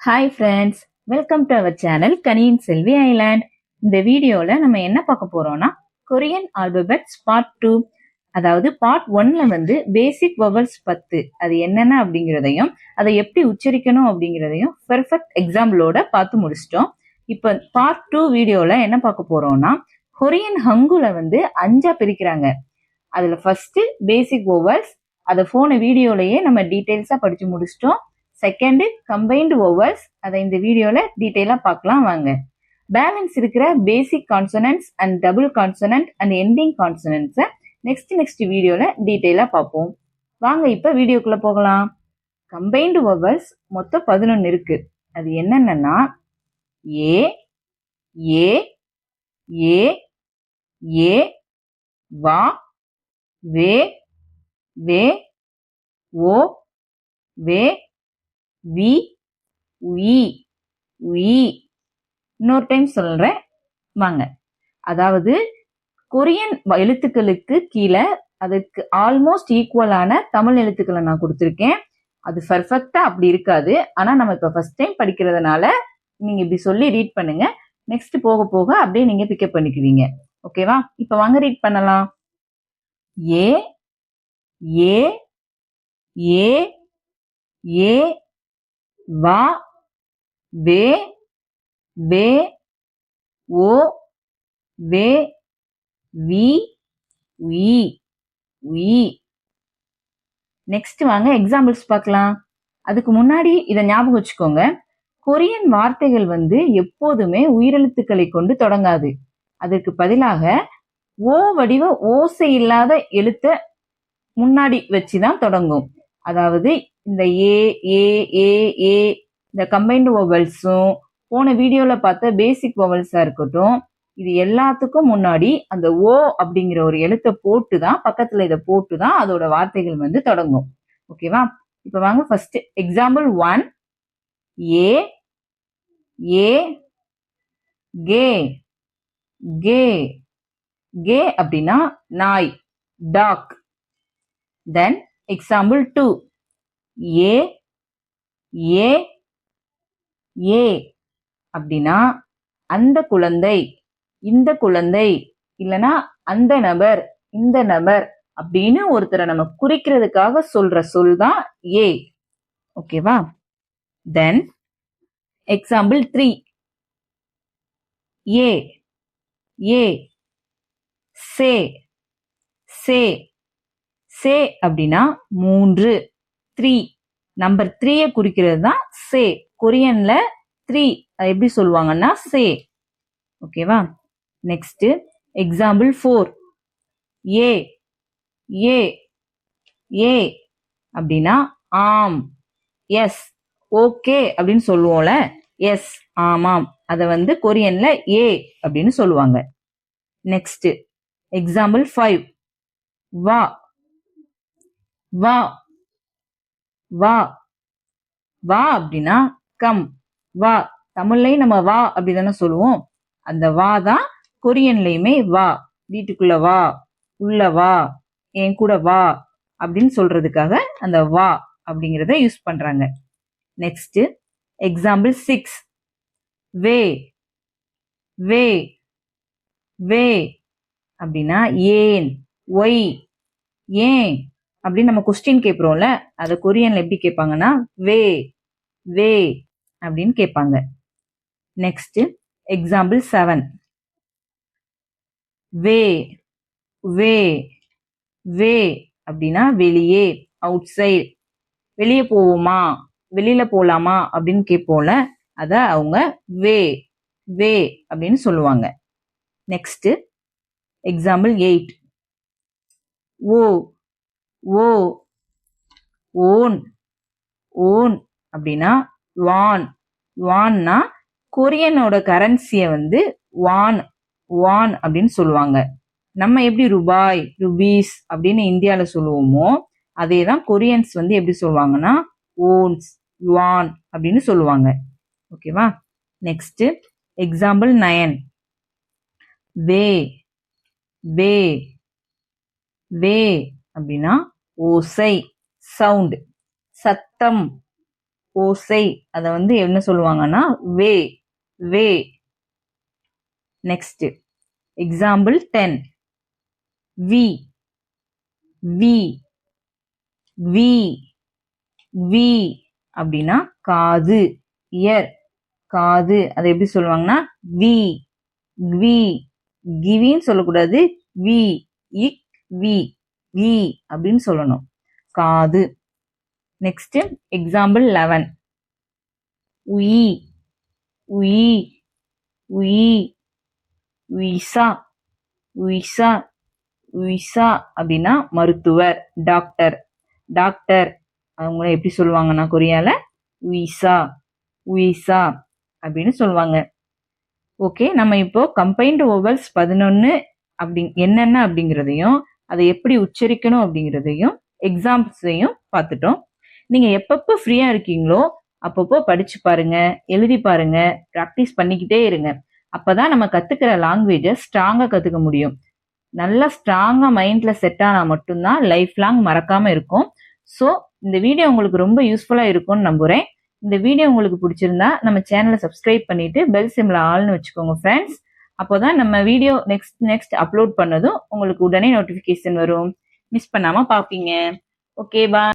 Hi friends, welcome to our channel கனியின் Selvi island. இந்த வீடியோல நம்ம என்ன பார்க்க போறோம்னா கொரியன் ஆல்பபெட்ஸ் பார்ட் 2. அதாவது பார்ட் 1ல வந்து பேசிக் வவல்ஸ் 10 அது என்னென்ன அப்படிங்கிறதையும் அதை எப்படி உச்சரிக்கணும் அப்படிங்கிறதையும் பெர்ஃபெக்ட் எக்ஸாம்பிளோட பார்த்து முடிச்சிட்டோம். இப்போ பார்ட் 2 வீடியோல என்ன பார்க்க போறோம்னா கொரியன் ஹங்குல வந்து 5ஆ பிரிக்கிறாங்க. அதுல ஃபர்ஸ்ட் பேசிக் வவல்ஸ், அதை போன வீடியோலயே நம்ம டீடைல்ஸா படிச்சு முடிச்சிட்டோம். செகண்ட் கம்பைன்டு வவல்ஸ், அதை இந்த வீடியோல டீடைலா பார்க்கலாம் வாங்க. பேலன்ஸ் இருக்கிற basic consonants and double consonant and ending கான்சனன்ட்ஸை நெக்ஸ்ட் வீடியோல டீடைலா பார்ப்போம். வாங்க இப்ப வீடியோக்குள்ள போகலாம். கம்பைன்டு வவல்ஸ் மொத்தம் 11 இருக்கு. அது என்னன்னா ஏ ஏ ஏ ஏ வா வே வே ஓ வே வி உயி உயி. இன்னொரு டைம் சொல்றேன் வாங்க. அதாவது கொரியன் எழுத்துக்களுக்கு கீழே அதுக்கு ஆல்மோஸ்ட் ஈக்குவலான தமிழ் எழுத்துக்களை நான் கொடுத்துருக்கேன். அது பர்ஃபெக்டா அப்படி இருக்காது. ஆனா நம்ம இப்ப ஃபர்ஸ்ட் டைம் படிக்கிறதுனால நீங்க இப்படி சொல்லி ரீட் பண்ணுங்க. நெக்ஸ்ட் போக போக அப்படியே நீங்க பிக்கப் பண்ணிக்குவீங்க. ஓகேவா? இப்ப வாங்க ரீட் பண்ணலாம். ஏ ஏ ஏ ஏ வா வே வே ஓ வே வி உயி உயி. நெக்ஸ்ட் வாங்க எக்ஸாம்பிள்ஸ் பார்க்கலாம். அதுக்கு முன்னாடி இதை ஞாபகம் வச்சுக்கோங்க, கொரியன் வார்த்தைகள் வந்து எப்போதுமே உயிரெழுத்துக்களை கொண்டு தொடங்காது. அதற்கு பதிலாக ஓ வடிவ ஓசை இல்லாத எழுத்த முன்னாடி வச்சுதான் தொடங்கும். அதாவது இந்த ஏ ஏ ஏ ஏ இந்த கம்பைன்டு வவல்ஸும் போன வீடியோல பார்த்த பேசிக் வவல்ஸா இருக்கட்டும், இது எல்லாத்துக்கும் முன்னாடி அந்த ஓ அப்படிங்கிற ஒரு எழுத்தை போட்டுதான், பக்கத்துல இதை போட்டுதான் அதோட வார்த்தைகள் வந்து தொடங்கும். ஓகேவா? இப்ப வாங்க first example 1. A A K K K அப்படின்னா நாய், டாக். Then example 2. ஏ ஏ ஏ அப்படின்னா அந்த குழந்தை, இந்த குழந்தை, இல்லனா அந்த நபர், இந்த நபர் அப்படின்னு ஒருத்தரை நம்ம குறிக்கிறதுக்காக சொல்ற சொல் தான் ஏ. ஓகேவா? Then example 3. ஏ ஏ சே சே சே அப்படின்னா 3, 3 நம்பர் 3 குறிக்கிறது தான் சே. கொரியன்ல 3 எப்படி சொல்லுவாங்கன்னா சே. ஓகேவா? Next example 4. ஏ ஏ ஏ அப்படின்னா ஆம், எஸ், ஓகே அப்படின்னு சொல்லுவோம்ல, எஸ் ஆமாம், அதை வந்து கொரியன்ல ஏ அப்படின்னு சொல்லுவாங்க. Next example 5. வா வா வா வா அப்படின்னா கம், வா. தமிழ்லையும் நம்ம வா அப்படிதானே சொல்லுவோம். அந்த வா தான் கொரியன்லயுமே வா. வீட்டுக்குள்ள வா, உள்ள வா, என் கூட வா அப்படின்னு சொல்றதுக்காக அந்த வா அப்படிங்கிறத யூஸ் பண்றாங்க. Next example 6. வே வே வே அப்படின்னா ஏன், ஒய், ஏன் அப்படின்னு நம்ம கொஸ்டின் கேட்கிறோம்ல, அதை கொரியன்ல எப்படி கேட்பாங்கன்னா வே வே அப்படின்னு கேட்பாங்க. Next example 7. வே வே வே அப்படின்னா வெளியே, அவுட் சைட். வெளியே போவோமா, வெளியில போலாமா அப்படின்னு கேட்போம்ல, அத அவங்க வே வே அப்படின்னு சொல்லுவாங்க. Next example 8. ஓ ஓ ஓன் ஓன் அப்படின்னா வான். வான்னா கொரியனோட கரன்சிய வந்து வான் வான் அப்படின்னு சொல்லுவாங்க. நம்ம எப்படி ரூபாய், ருபீஸ் அப்படின்னு இந்தியால சொல்லுவோமோ, அதே தான் கொரியன்ஸ் வந்து எப்படி சொல்லுவாங்கன்னா ஓன்ஸ், யுவான் அப்படின்னு சொல்லுவாங்க. ஓகேவா? Next example 9. வே வே வே அப்படின்னா ஓசை, சவுண்ட், சத்தம், ஓசை அதை வந்து என்ன சொல்லுவாங்கன்னா வே வே. Next example 10. வி வி வி வி அப்படின்னா காது, இயர், காது. அதை எப்படி சொல்லுவாங்கன்னா வி வி. கிவின்னு சொல்லக்கூடாது, வி இக் வி வி அப்படின்னு சொல்லணும், காது. Next example 11. உயி உயி உயி உயிசா உயிசா உயிசா அப்படின்னா மருத்துவர், டாக்டர். டாக்டர் அவங்க எப்படி சொல்லுவாங்கன்னா கொரியால உயிசா உயிசா அப்படின்னு சொல்லுவாங்க. ஓகே, நம்ம இப்போ கம்பைன்டு ஓவல்ஸ் 11 அப்படி என்னென்ன அப்படிங்கிறதையும் அதை எப்படி உச்சரிக்கணும் அப்படிங்கிறதையும் எக்ஸாம்பிள்ஸையும் பார்த்துட்டோம். நீங்க எப்பப்போ ஃப்ரீயா இருக்கீங்களோ அப்பப்போ படிச்சு பாருங்க, எழுதி பாருங்க, ப்ராக்டிஸ் பண்ணிக்கிட்டே இருங்க. அப்பதான் நம்ம கத்துக்கிற லாங்குவேஜை ஸ்ட்ராங்கா கத்துக்க முடியும். நல்லா ஸ்ட்ராங்கா மைண்ட்ல செட் ஆனா மட்டும்தான் லைஃப் லாங் மறக்காம இருக்கும். ஸோ இந்த வீடியோ உங்களுக்கு ரொம்ப யூஸ்ஃபுல்லா இருக்கும்னு நம்புறேன். இந்த வீடியோ உங்களுக்கு பிடிச்சிருந்தா நம்ம சேனலை சப்ஸ்கிரைப் பண்ணிட்டு பெல் சிம்பிள் ஆல்னு வச்சுக்கோங்க ஃப்ரெண்ட்ஸ். அப்போதான் நம்ம வீடியோ நெக்ஸ்ட் அப்லோட் பண்ணதும் உங்களுக்கு உடனே நோட்டிஃபிகேஷன் வரும். மிஸ் பண்ணாம பார்ப்பீங்க. ஓகே, பாய்.